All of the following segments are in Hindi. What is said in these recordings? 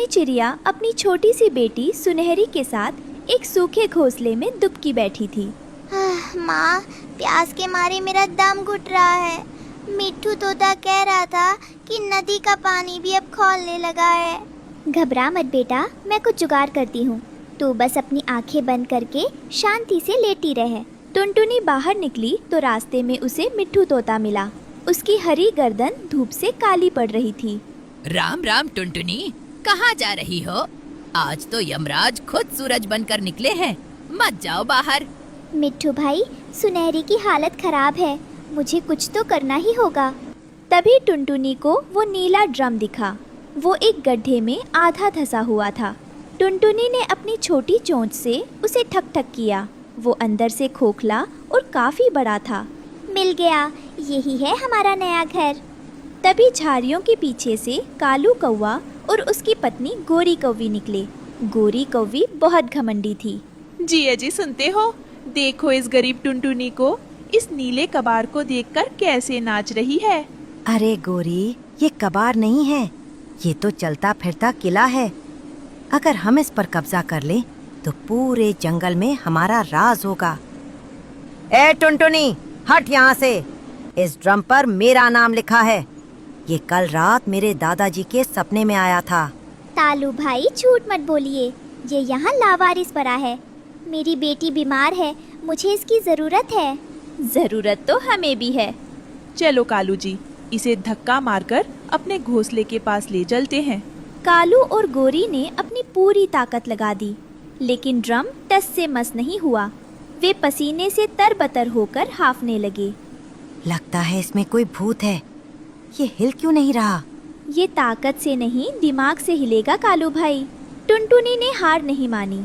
टुनटुनी चिड़िया अपनी छोटी सी बेटी सुनहरी के साथ एक सूखे घोंसले में दुबकी बैठी थी। माँ, प्यास के मारे मेरा दम घुट रहा है। मिट्ठू तोता कह रहा था कि नदी का पानी भी अब खौलने लगा है। घबरा मत बेटा, मैं कुछ जुगाड़ करती हूँ। तू बस अपनी आंखें बंद करके शांति से लेटी रहे। टुनटुनी बाहर निकली तो रास्ते में उसे मिट्ठू तोता मिला। उसकी हरी गर्दन धूप से काली पड़ रही थी। राम राम टुनटुनी, कहाँ जा रही हो? आज तो यमराज खुद सूरज बनकर निकले हैं, मत जाओ बाहर। मिट्ठू भाई, सुनहरी की हालत खराब है, मुझे कुछ तो करना ही होगा। तभी टुनटुनी को वो नीला ड्रम दिखा। वो एक गड्ढे में आधा धंसा हुआ था। टुनटुनी ने अपनी छोटी चोंच से उसे ठक ठक किया। वो अंदर से खोखला और काफी बड़ा था। मिल गया, यही है हमारा नया घर। तभी झाड़ियों के पीछे से कालू कौवा और उसकी पत्नी गोरी कौवी निकले। गोरी कौवी बहुत घमंडी थी। जी जी, सुनते हो? देखो इस गरीब टुनटुनी को, इस नीले कबार को देखकर कैसे नाच रही है। अरे गोरी, ये कबार नहीं है, ये तो चलता फिरता किला है। अगर हम इस पर कब्जा कर लें तो पूरे जंगल में हमारा राज होगा। ए टुनटुनी, हट यहाँ से। इस ड्रम पर मेरा नाम लिखा है। ये कल रात मेरे दादाजी के सपने में आया था। तालू भाई, झूठ मत बोलिए, ये यहाँ लावारिस पड़ा है। मेरी बेटी बीमार है, मुझे इसकी जरूरत है। जरूरत तो हमें भी है। चलो कालू जी, इसे धक्का मारकर अपने घोंसले के पास ले चलते हैं। कालू और गोरी ने अपनी पूरी ताकत लगा दी, लेकिन ड्रम टस से मस नहीं हुआ। वे पसीने से तरबतर होकर हांफने लगे। लगता है इसमें कोई भूत है। ये हिल क्यों नहीं रहा? ये ताकत से नहीं, दिमाग से हिलेगा कालू भाई। टुनटुनी ने हार नहीं मानी।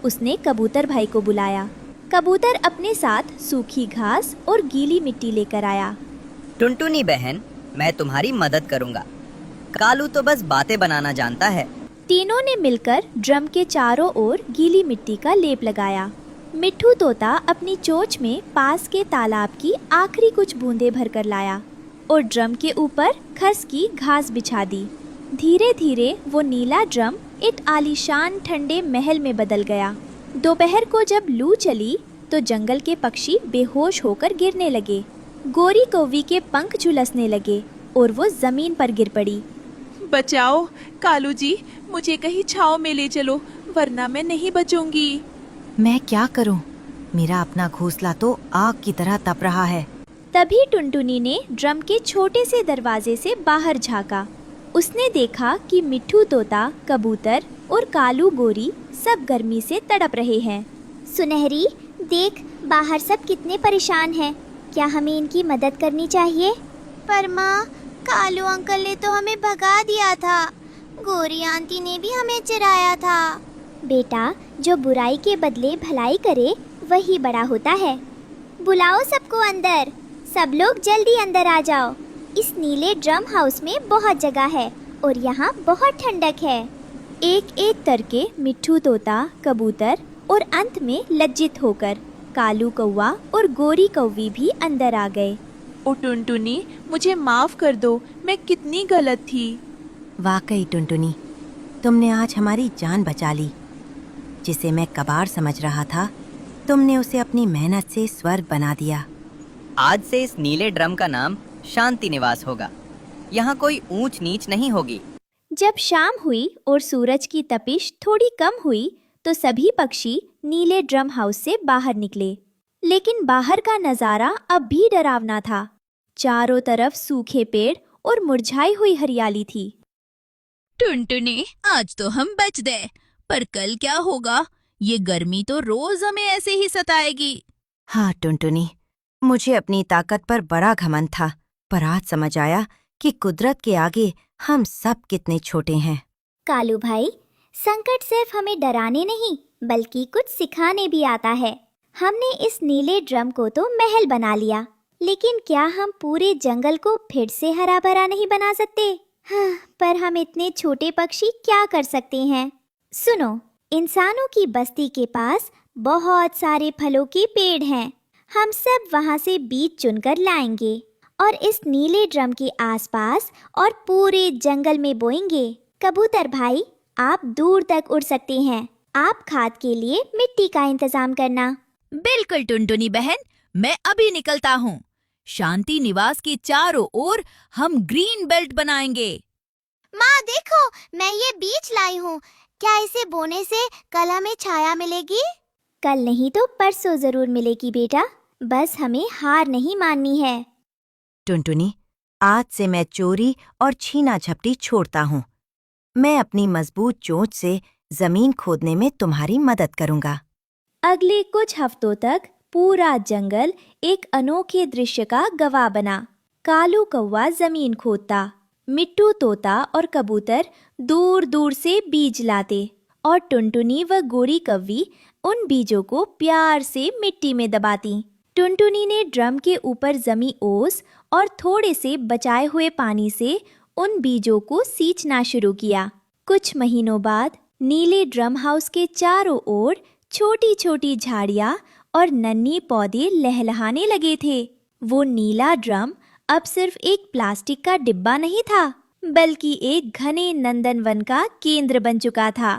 उसने कबूतर भाई को बुलाया। कबूतर अपने साथ सूखी घास और गीली मिट्टी लेकर आया। टुनटुनी बहन, मैं तुम्हारी मदद करूंगा। कालू तो बस बातें बनाना जानता है। तीनों ने मिलकर ड्रम के चारों ओर गीली मिट्टी का लेप लगाया। मिट्ठू तोता अपनी चोंच में पास के तालाब की आखिरी कुछ बूंदें भरकर लाया और ड्रम के ऊपर खस की घास बिछा दी। धीरे धीरे वो नीला ड्रम एक आलीशान ठंडे महल में बदल गया। दोपहर को जब लू चली तो जंगल के पक्षी बेहोश होकर गिरने लगे। गोरी कौवी के पंख झुलसने लगे और वो जमीन पर गिर पड़ी। बचाओ कालू जी, मुझे कहीं छांव में ले चलो, वरना मैं नहीं बचूंगी। मैं क्या करूं? मेरा अपना घोंसला तो आग की तरह तप रहा है। तभी टुनटुनी ने ड्रम के छोटे से दरवाजे से बाहर झांका। उसने देखा कि मिट्ठू तोता, कबूतर और कालू गोरी सब गर्मी से तड़प रहे हैं। सुनहरी, देख बाहर सब कितने परेशान हैं। क्या हमें इनकी मदद करनी चाहिए? पर माँ, कालू अंकल ने तो हमें भगा दिया था। गोरी आंटी ने भी हमें चिढ़ाया था। बेटा, जो बुराई के बदले भलाई करे वही बड़ा होता है। बुलाओ सबको अंदर। सब लोग जल्दी अंदर आ जाओ। इस नीले ड्रम हाउस में बहुत जगह है और यहाँ बहुत ठंडक है। एक एक करके मिट्ठू तोता, कबूतर और अंत में लज्जित होकर कालू कौवा और गोरी कौवी भी अंदर आ गए। ओ टुनटुनी, मुझे माफ कर दो, मैं कितनी गलत थी। वाकई टुनटुनी, तुमने आज हमारी जान बचा ली। जिसे मैं कबाड़ समझ रहा था, तुमने उसे अपनी मेहनत से स्वर्ग बना दिया। आज से इस नीले ड्रम का नाम शांति निवास होगा। यहाँ कोई ऊंच नीच नहीं होगी। जब शाम हुई और सूरज की तपिश थोड़ी कम हुई तो सभी पक्षी नीले ड्रम हाउस से बाहर निकले। लेकिन बाहर का नजारा अब भी डरावना था। चारों तरफ सूखे पेड़ और मुरझाई हुई हरियाली थी। टुनटुनी, आज तो हम बच गए, पर कल क्या होगा? ये गर्मी तो रोज हमें ऐसे ही सताएगी। हाँ टुनटुनी, मुझे अपनी ताकत पर बड़ा घमंड था, पर आज समझ आया कि कुदरत के आगे हम सब कितने छोटे हैं। कालू भाई, संकट सिर्फ हमें डराने नहीं बल्कि कुछ सिखाने भी आता है। हमने इस नीले ड्रम को तो महल बना लिया, लेकिन क्या हम पूरे जंगल को फिर से हरा भरा नहीं बना सकते? हाँ, पर हम इतने छोटे पक्षी क्या कर सकते हैं? सुनो, इंसानों की बस्ती के पास बहुत सारे फलों के पेड़ हैं। हम सब वहाँ से बीज चुनकर लाएंगे और इस नीले ड्रम के आसपास और पूरे जंगल में बोएंगे। कबूतर भाई, आप दूर तक उड़ सकती हैं। आप खाद के लिए मिट्टी का इंतजाम करना। बिल्कुल टुनटुनी बहन, मैं अभी निकलता हूँ। शांति निवास के चारों ओर हम ग्रीन बेल्ट बनाएंगे। माँ देखो, मैं ये बीज लाई हूँ। क्या इसे बोने से कल हमें छाया मिलेगी? कल नहीं तो परसों जरूर मिलेगी बेटा, बस हमें हार नहीं माननी है। टुनटुनी, आज से मैं चोरी और छीना झपटी छोड़ता हूँ। मैं अपनी मजबूत चोंच से जमीन खोदने में तुम्हारी मदद करूँगा। अगले कुछ हफ्तों तक पूरा जंगल एक अनोखे दृश्य का गवाह बना। कालू कौवा जमीन खोदता, मिट्टू तोता और कबूतर दूर दूर से बीज लाते और टुनटुनी व गोरी कव्वी उन बीजों को प्यार से मिट्टी में दबाती। टुनटुनी ने ड्रम के ऊपर जमी ओस और थोड़े से बचाए हुए पानी से उन बीजों को सींचना शुरू किया। कुछ महीनों बाद नीले ड्रम हाउस के चारों ओर छोटी छोटी झाड़ियाँ और नन्ही पौधे लहलहाने लगे थे। वो नीला ड्रम अब सिर्फ एक प्लास्टिक का डिब्बा नहीं था, बल्कि एक घने नंदनवन का केंद्र बन चुका था।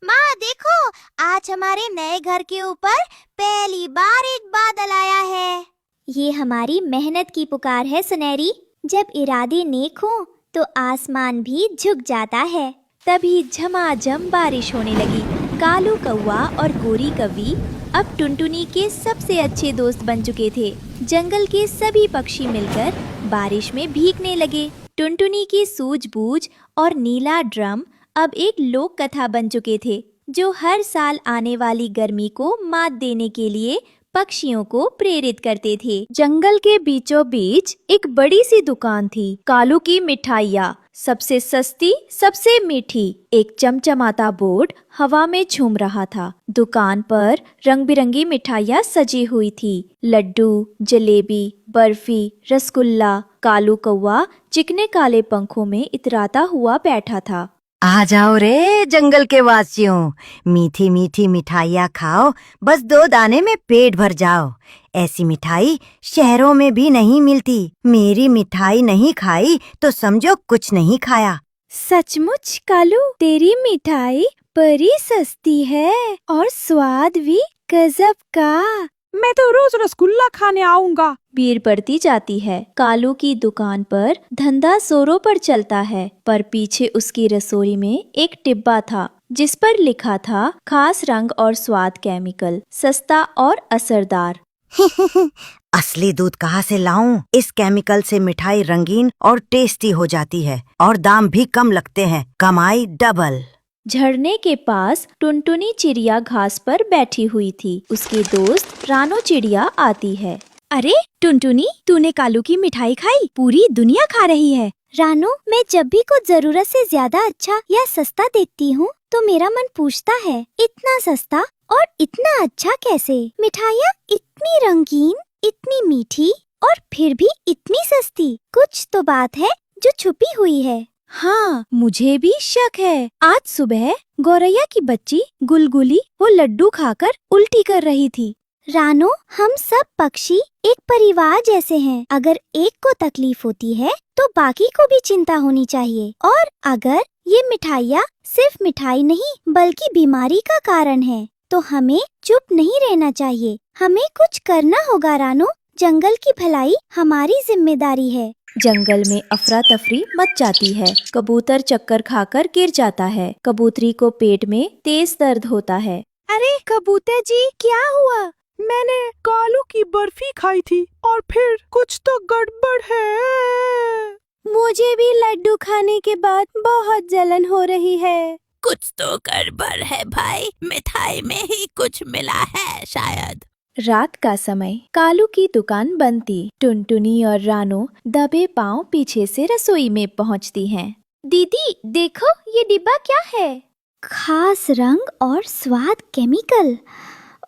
माँ देखो, आज हमारे नए घर के ऊपर पहली बार एक बादल आया है। ये हमारी मेहनत की पुकार है सुनहरी। जब इरादे नेक हो तो आसमान भी झुक जाता है। तभी झमाझम बारिश होने लगी। कालू कौवा और गोरी कव्वी अब टुनटुनी के सबसे अच्छे दोस्त बन चुके थे। जंगल के सभी पक्षी मिलकर बारिश में भीगने लगे। टुनटुनी की सूझबूझ और नीला ड्रम अब एक लोक कथा बन चुके थे, जो हर साल आने वाली गर्मी को मात देने के लिए पक्षियों को प्रेरित करते थे। जंगल के बीचों बीच एक बड़ी सी दुकान थी। कालू की मिठाइयाँ, सबसे सस्ती, सबसे मीठी। एक चमचमाता बोर्ड हवा में झूम रहा था। दुकान पर रंग बिरंगी मिठाइयाँ सजी हुई थी। लड्डू, जलेबी, बर्फी, रसगुल्ला। कालू कौवा चिकने काले पंखों में इतराता हुआ बैठा था। आ जाओ रे जंगल के वासियों, मीठी मीठी मिठाइयाँ खाओ, बस 2 दाने में पेट भर जाओ। ऐसी मिठाई शहरों में भी नहीं मिलती। मेरी मिठाई नहीं खाई तो समझो कुछ नहीं खाया। सचमुच कालू, तेरी मिठाई बड़ी सस्ती है और स्वाद भी गजब का। मैं तो रोज रसगुल्ला खाने आऊंगा। भीड़ बढ़ती जाती है। कालू की दुकान पर धंधा जोरों पर चलता है, पर पीछे उसकी रसोई में एक डिब्बा था जिस पर लिखा था खास रंग और स्वाद केमिकल, सस्ता और असरदार। असली दूध कहाँ से लाऊं? इस केमिकल से मिठाई रंगीन और टेस्टी हो जाती है और दाम भी कम लगते हैं। कमाई डबल। झरने के पास टुनटुनी चिड़िया घास पर बैठी हुई थी। उसकी दोस्त रानो चिड़िया आती है। अरे टुनटुनी, तूने कालू की मिठाई खाई? पूरी दुनिया खा रही है। रानो, मैं जब भी कुछ जरूरत से ज्यादा अच्छा या सस्ता देखती हूँ तो मेरा मन पूछता है, इतना सस्ता और इतना अच्छा कैसे? मिठाइयाँ इतनी रंगीन, इतनी मीठी और फिर भी इतनी सस्ती। कुछ तो बात है जो छुपी हुई है। हाँ, मुझे भी शक है। आज सुबह गौरैया की बच्ची गुलगुली वो लड्डू खाकर उल्टी कर रही थी। रानो, हम सब पक्षी एक परिवार जैसे हैं। अगर एक को तकलीफ होती है तो बाकी को भी चिंता होनी चाहिए। और अगर ये मिठाइयाँ सिर्फ मिठाई नहीं बल्कि बीमारी का कारण है तो हमें चुप नहीं रहना चाहिए। हमें कुछ करना होगा रानो। जंगल की भलाई हमारी जिम्मेदारी है। जंगल में अफरा तफरी मच जाती है। कबूतर चक्कर खाकर गिर जाता है। कबूतरी को पेट में तेज दर्द होता है। अरे कबूतर जी, क्या हुआ? मैंने कालू की बर्फी खाई थी और फिर कुछ तो गड़बड़ है। मुझे भी लड्डू खाने के बाद बहुत जलन हो रही है। कुछ तो गड़बड़ है भाई, मिठाई में ही कुछ मिला है शायद। रात का समय कालू की दुकान बंद थी। टुनटुनी और रानो दबे पांव पीछे से रसोई में पहुंचती हैं। दीदी देखो, ये डिब्बा क्या है? खास रंग और स्वाद केमिकल।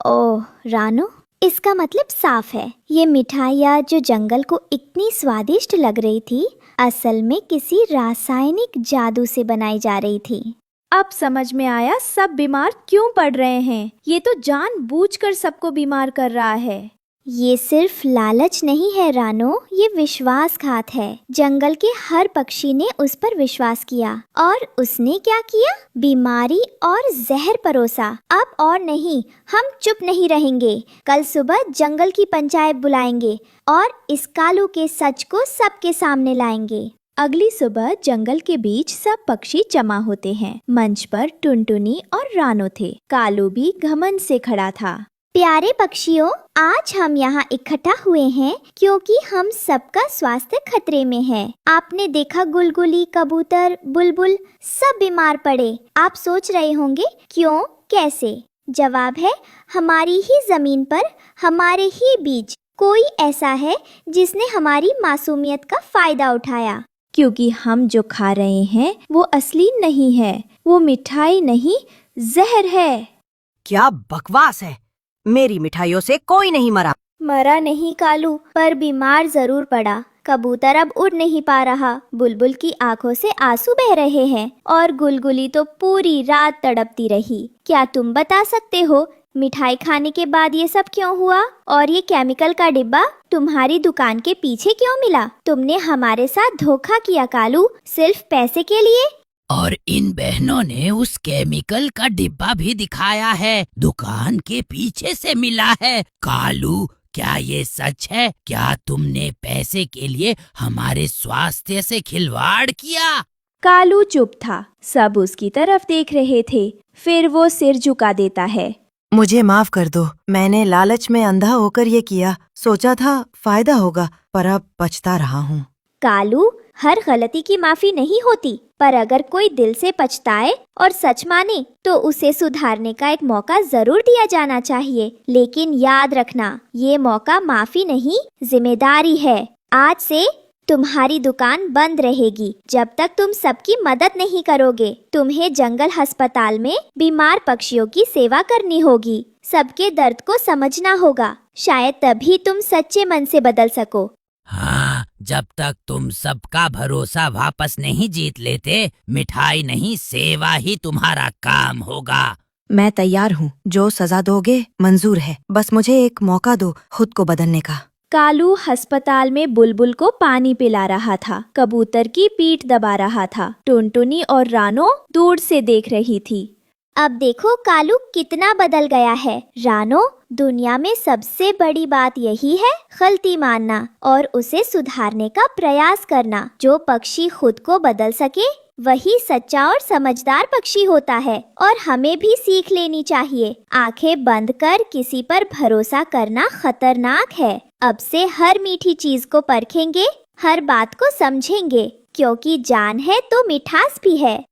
ओह रानो, इसका मतलब साफ है, ये मिठाइयाँ जो जंगल को इतनी स्वादिष्ट लग रही थी, असल में किसी रासायनिक जादू से बनाई जा रही थी। अब समझ में आया सब बीमार क्यों पड़ रहे हैं। ये तो जानबूझकर सबको बीमार कर रहा है। ये सिर्फ लालच नहीं है रानो, ये विश्वासघात है। जंगल के हर पक्षी ने उस पर विश्वास किया और उसने क्या किया? बीमारी और जहर परोसा। अब और नहीं, हम चुप नहीं रहेंगे। कल सुबह जंगल की पंचायत बुलाएंगे और इस कालू के सच को सबके सामने लाएंगे। अगली सुबह जंगल के बीच सब पक्षी जमा होते हैं। मंच पर टुनटुनी और रानो थे। कालू भी घमंड से खड़ा था। प्यारे पक्षियों, आज हम यहाँ इकट्ठा हुए हैं क्योंकि हम सबका स्वास्थ्य खतरे में है। आपने देखा गुलगुली, कबूतर, बुलबुल सब बीमार पड़े। आप सोच रहे होंगे क्यों, कैसे? जवाब है, हमारी ही जमीन पर हमारे ही बीज कोई ऐसा है जिसने हमारी मासूमियत का फायदा उठाया। क्योंकि हम जो खा रहे हैं वो असली नहीं है, वो मिठाई नहीं, जहर है। क्या बकवास है! मेरी मिठाइयों से कोई नहीं मरा। मरा नहीं कालू, पर बीमार जरूर पड़ा। कबूतर अब उड़ नहीं पा रहा, बुलबुल की आंखों से आंसू बह रहे हैं और गुलगुली तो पूरी रात तड़पती रही। क्या तुम बता सकते हो मिठाई खाने के बाद ये सब क्यों हुआ? और ये केमिकल का डिब्बा तुम्हारी दुकान के पीछे क्यों मिला? तुमने हमारे साथ धोखा किया कालू, सिर्फ पैसे के लिए। और इन बहनों ने उस केमिकल का डिब्बा भी दिखाया है, दुकान के पीछे से मिला है। कालू, क्या ये सच है? क्या तुमने पैसे के लिए हमारे स्वास्थ्य से खिलवाड़ किया? कालू चुप था। सब उसकी तरफ देख रहे थे। फिर वो सिर झुका देता है। मुझे माफ कर दो, मैंने लालच में अंधा होकर ये किया। सोचा था फायदा होगा, पर अब पछता रहा हूँ। कालू, हर गलती की माफी नहीं होती, पर अगर कोई दिल से पछताए और सच माने तो उसे सुधारने का एक मौका जरूर दिया जाना चाहिए। लेकिन याद रखना, ये मौका माफी नहीं, जिम्मेदारी है। आज से तुम्हारी दुकान बंद रहेगी जब तक तुम सबकी मदद नहीं करोगे। तुम्हें जंगल अस्पताल में बीमार पक्षियों की सेवा करनी होगी, सबके दर्द को समझना होगा। शायद तभी तुम सच्चे मन से बदल सको। हाँ, जब तक तुम सबका भरोसा वापस नहीं जीत लेते, मिठाई नहीं सेवा ही तुम्हारा काम होगा। मैं तैयार हूँ, जो सजा दोगे मंजूर है। बस मुझे एक मौका दो खुद को बदलने का। कालू अस्पताल में बुलबुल को पानी पिला रहा था, कबूतर की पीठ दबा रहा था। टुनटुनी और रानो दूर से देख रही थी। अब देखो कालू कितना बदल गया है। रानो, दुनिया में सबसे बड़ी बात यही है गलती मानना और उसे सुधारने का प्रयास करना। जो पक्षी खुद को बदल सके वही सच्चा और समझदार पक्षी होता है और हमें भी सीख लेनी चाहिए। आंखें बंद कर किसी पर भरोसा करना खतरनाक है। अब से हर मीठी चीज को परखेंगे, हर बात को समझेंगे, क्योंकि जान है तो मिठास भी है।